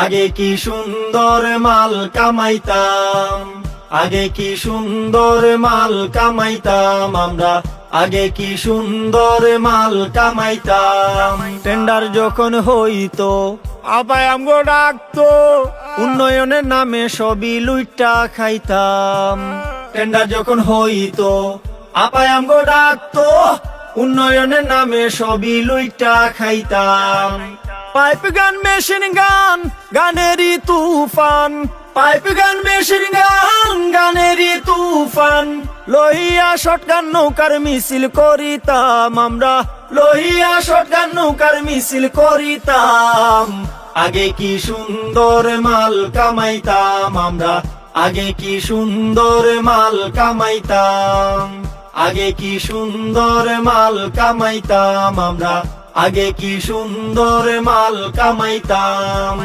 আগে কি সুন্দর মাল কামাইতাম, আগে কি সুন্দর মাল কামাইতাম আমরা, আগে কি সুন্দর মাল কামাইতাম। টেন্ডার যখন হইতো আপাই আমগো ডাকতো, উন্নয়নের নামে সবই লুইটা খাইতাম। টেন্ডার যখন হইতো আপায় আমগো ডাকতো, উন্নয়নের নামে সবই লুইটা খাইতাম। পাইপ গান মেশিন গান গানেরই তুফান, পাইপ গান মেশিন গান গানেরই তুফান, লইয়া শটগান নৌকার মিছিল করিতাম আমরা, লইয়া শটগান নৌকার মিছিল করিতাম। আগে কি সুন্দর মাল কামাইতাম আমরা, আগে কি সুন্দর মাল কামাইতাম, আগে কি সুন্দর মাল কামাইতাম আমরা, আগে কি সুন্দর মাল কামাইতাম।